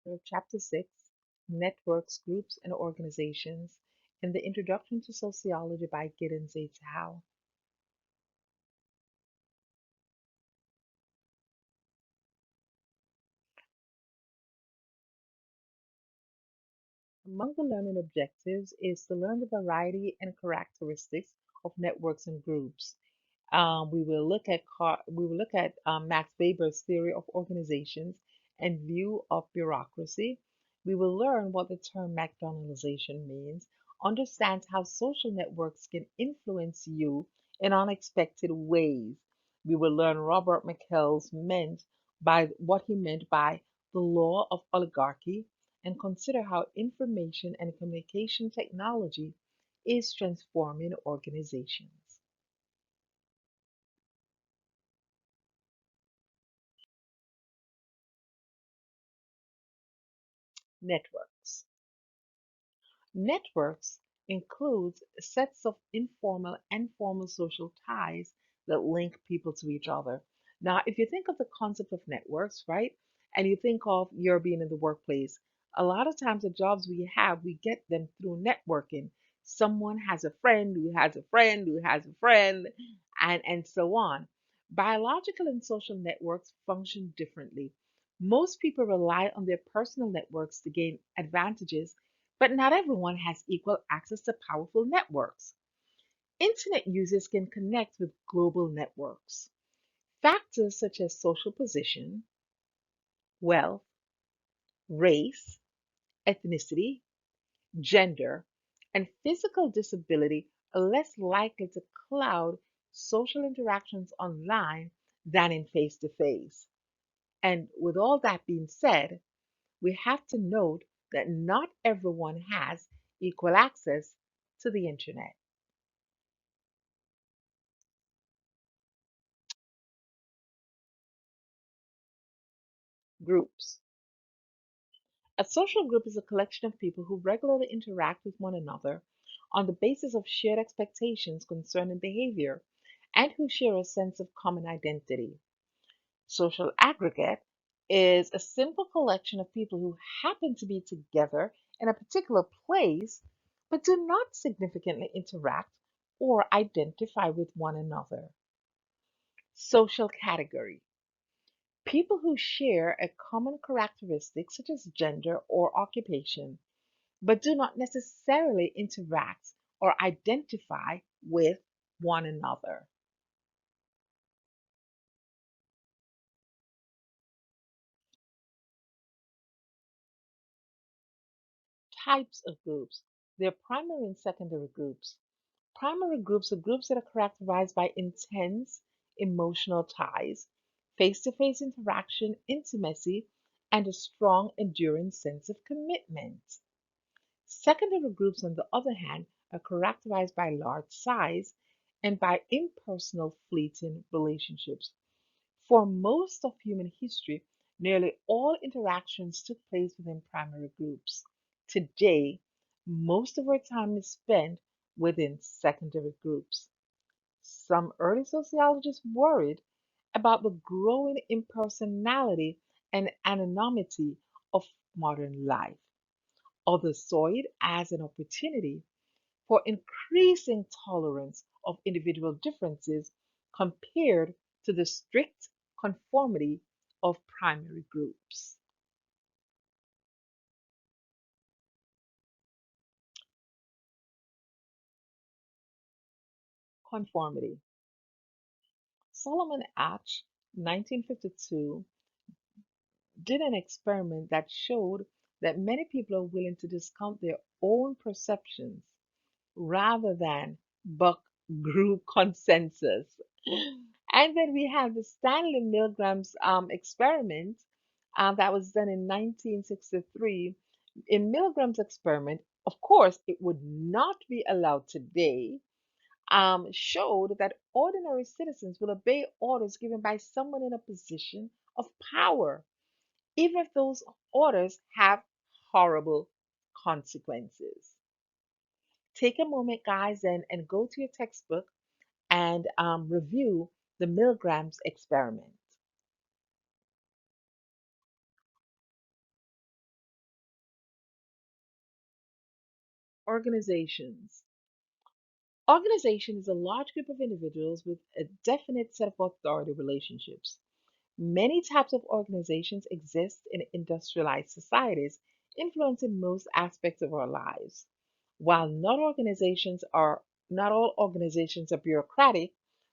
So Chapter 6, Networks, Groups, and Organizations, in the Introduction to Sociology by Giddens et al. Among the learning objectives is to learn the variety and characteristics of networks and groups. We will look at Max Weber's theory of organizations and view of bureaucracy. We will learn what the term McDonaldization means, understand how social networks can influence you in unexpected ways. We will learn Robert McKell's meant by what he meant by the law of oligarchy and consider how information and communication technology is transforming organizations. Networks. Networks includes sets of informal and formal social ties that link people to each other. Now, if you think of the concept of networks, right, and you think of your being in the workplace, a lot of times the jobs we have, we get them through networking. Someone has a friend who has a friend who has a friend, and so on. Biological and social networks function differently. Most people rely on their personal networks to gain advantages, but not everyone has equal access to powerful networks. Internet users can connect with global networks. Factors such as social position, wealth, race, ethnicity, gender, and physical disability are less likely to cloud social interactions online than in face to face. And with all that being said, we have to note that not everyone has equal access to the internet. Groups. A social group is a collection of people who regularly interact with one another on the basis of shared expectations concerning behavior and who share a sense of common identity. Social aggregate is a simple collection of people who happen to be together in a particular place but do not significantly interact or identify with one another. Social category. People who share a common characteristic such as gender or occupation, but do not necessarily interact or identify with one another. Types of groups. There are primary and secondary groups. Primary groups are groups that are characterized by intense emotional ties, face to face interaction, intimacy, and a strong, enduring sense of commitment. Secondary groups, on the other hand, are characterized by large size and by impersonal, fleeting relationships. For most of human history, nearly all interactions took place within primary groups. Today, most of our time is spent within secondary groups. Some early sociologists worried about the growing impersonality and anonymity of modern life. Others saw it as an opportunity for increasing tolerance of individual differences compared to the strict conformity of primary groups. Conformity. Solomon Asch, 1952, did an experiment that showed that many people are willing to discount their own perceptions rather than buck group consensus. And then we have the Stanley Milgram's experiment that was done in 1963. In Milgram's experiment, of course, it would not be allowed today, showed that ordinary citizens will obey orders given by someone in a position of power, even if those orders have horrible consequences. Take a moment, guys, and go to your textbook and review the Milgram's experiment. Organizations. Organization is a large group of individuals with a definite set of authority relationships. Many types of organizations exist in industrialized societies, influencing most aspects of our lives. While not all organizations are bureaucratic,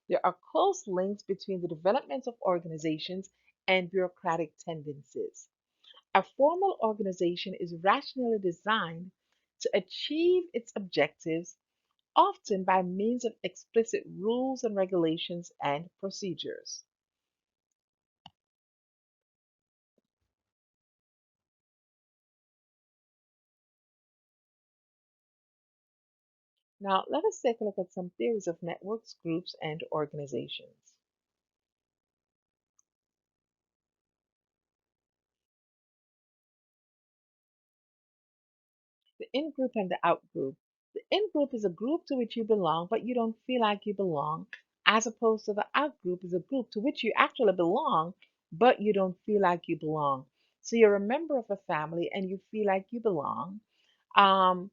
there are close links between the development of organizations and bureaucratic tendencies. A formal organization is rationally designed to achieve its objectives, often by means of explicit rules and regulations and procedures. Now, let us take a look at some theories of networks, groups, and organizations. The in group and the out group. The in group is a group to which you belong, but you don't feel like you belong, as opposed to the out group is a group to which you actually belong, but you don't feel like you belong. So you're a member of a family and you feel like you belong. Um,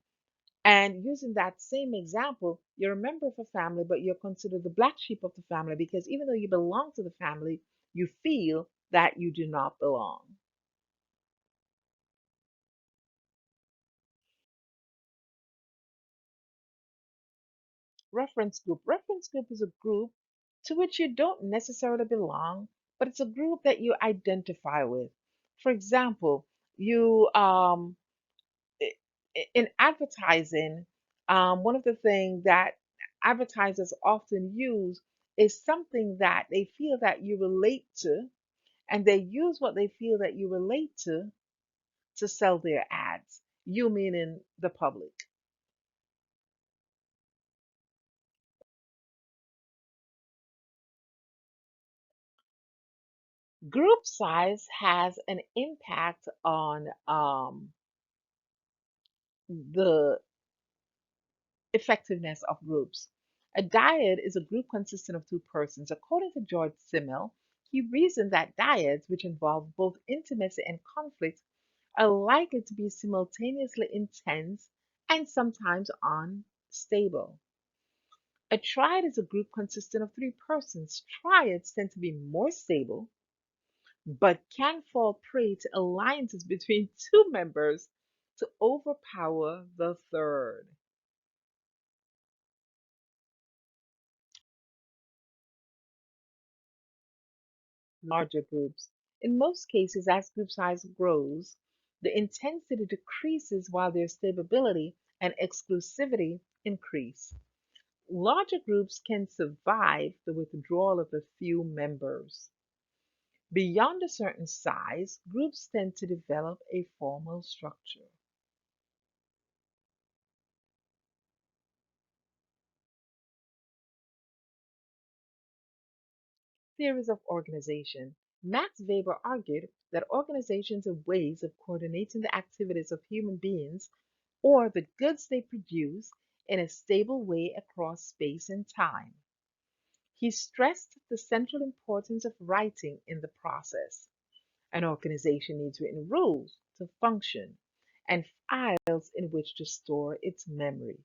and using that same example, you're a member of a family, but you're considered the black sheep of the family because even though you belong to the family, you feel that you do not belong. Reference group. Reference group is a group to which you don't necessarily belong, but it's a group that you identify with. For example, you i- in advertising, one of the things that advertisers often use is something that they feel that you relate to, and they use what they feel that you relate to sell their ads. You meaning the public. Group size has an impact on the effectiveness of groups. A dyad is a group consisting of two persons. According to George Simmel, he reasoned that dyads, which involve both intimacy and conflict, are likely to be simultaneously intense and sometimes unstable. A triad is a group consisting of three persons. Triads tend to be more stable, but can fall prey to alliances between two members to overpower the third. Larger groups. In most cases, as group size grows, the intensity decreases while their stability and exclusivity increase. Larger groups can survive the withdrawal of a few members. Beyond a certain size, groups tend to develop a formal structure. Theories of organization. Max Weber argued that organizations are ways of coordinating the activities of human beings or the goods they produce in a stable way across space and time. He stressed the central importance of writing in the process. An organization needs written rules to function and files in which to store its memory.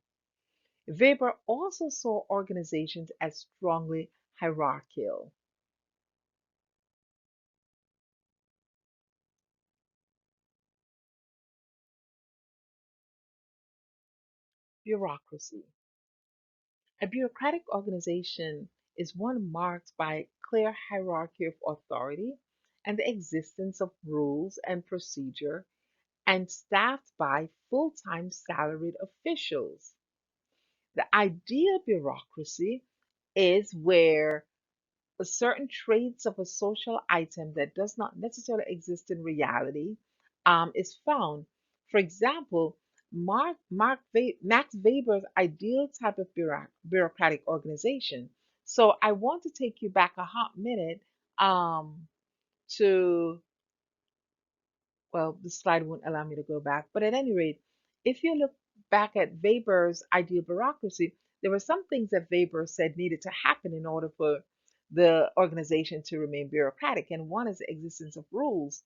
Weber also saw organizations as strongly hierarchical. Bureaucracy. A bureaucratic organization is one marked by clear hierarchy of authority and the existence of rules and procedure and staffed by full-time salaried officials. The ideal bureaucracy is where certain traits of a social item that does not necessarily exist in reality is found. For example, Max Weber's ideal type of bureaucratic organization. So I want to take you back a hot minute to well, the slide won't allow me to go back. But at any rate, if you look back at Weber's ideal bureaucracy, there were some things that Weber said needed to happen in order for the organization to remain bureaucratic. And one is the existence of rules.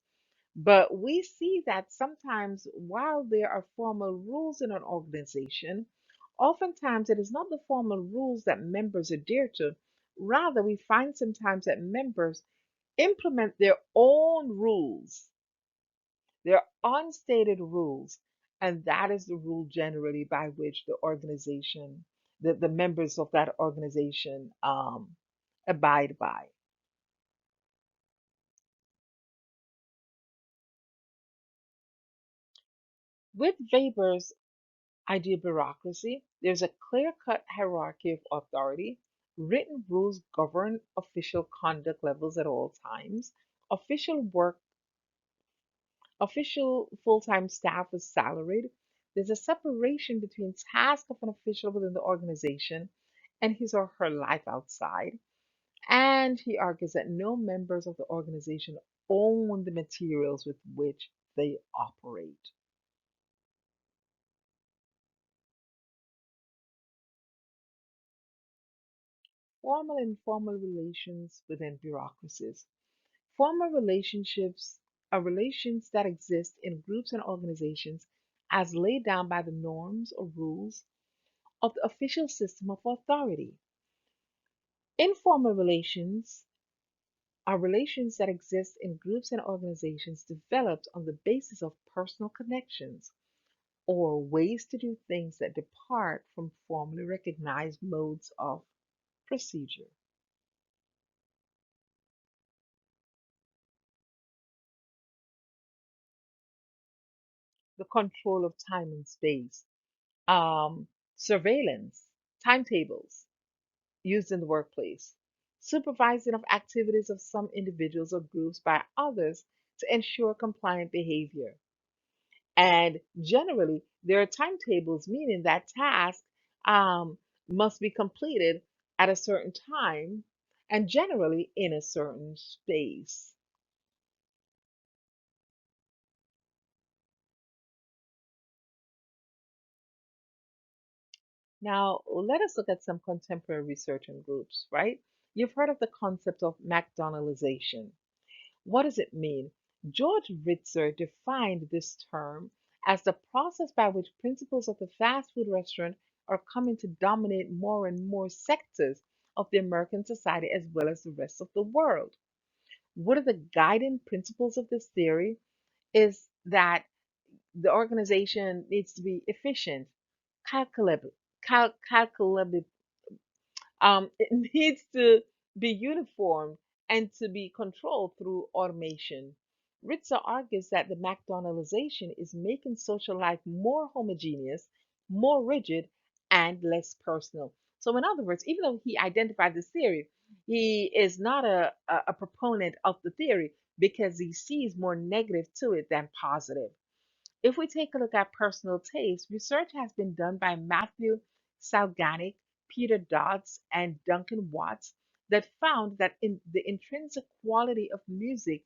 But we see that sometimes while there are formal rules in an organization, oftentimes it is not the formal rules that members adhere to. Rather, we find sometimes that members implement their own rules, their unstated rules, and that is the rule generally by which the organization, the members of that organization abide by. With Weber's ideal bureaucracy, there's a clear cut hierarchy of authority. Written rules govern official conduct levels at all times. Official work, official full time staff is salaried. There's a separation between task of an official within the organization and his or her life outside. And he argues that no members of the organization own the materials with which they operate. Formal and informal relations within bureaucracies. Formal relationships are relations that exist in groups and organizations as laid down by the norms or rules of the official system of authority. Informal relations are relations that exist in groups and organizations developed on the basis of personal connections or ways to do things that depart from formally recognized modes of procedure. The control of time and space, um, surveillance, timetables used in the workplace, supervising of activities of some individuals or groups by others to ensure compliant behavior. And generally, there are timetables, meaning that tasks must be completed at a certain time and generally in a certain space. Now, let us look at some contemporary research and groups, right? You've heard of the concept of McDonaldization. What does it mean? George Ritzer defined this term as the process by which principles of the fast food restaurant are coming to dominate more and more sectors of the American society as well as the rest of the world. One of the guiding principles of this theory is that the organization needs to be efficient, calculable, calculable, it needs to be uniform and to be controlled through automation. Ritzer argues that the McDonaldization is making social life more homogeneous, more rigid, and less personal. So, in other words, even though he identified this theory, he is not a proponent of the theory because he sees more negative to it than positive. If we take a look at personal taste, research has been done by Matthew Salganic, Peter Dodds, and Duncan Watts that found that the intrinsic quality of music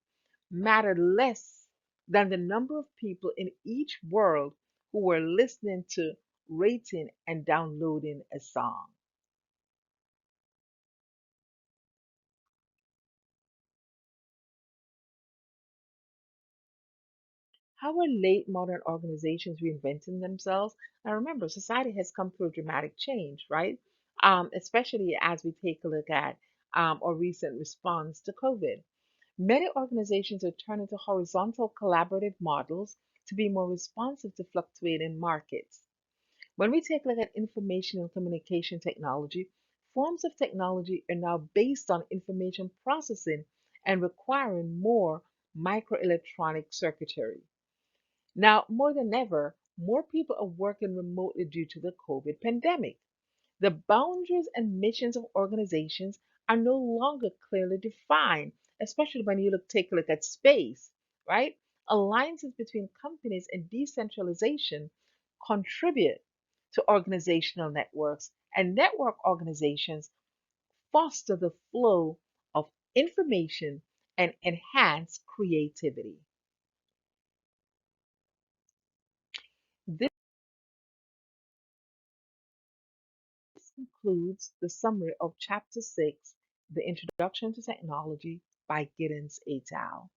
mattered less than the number of people in each world who were listening to, rating, and downloading a song. How are late modern organizations reinventing themselves? Now, remember, society has come through a dramatic change, right? Especially as we take a look at our recent response to COVID. Many organizations are turning to horizontal collaborative models to be more responsive to fluctuating markets. When we take a look at information and communication technology, forms of technology are now based on information processing and requiring more microelectronic circuitry. Now, more than ever, more people are working remotely due to the COVID pandemic. The boundaries and missions of organizations are no longer clearly defined, especially when you take a look at space, right? Alliances between companies and decentralization contribute to organizational networks, and network organizations foster the flow of information and enhance creativity. This concludes the summary of Chapter 6, The Introduction to Technology by Giddens et al.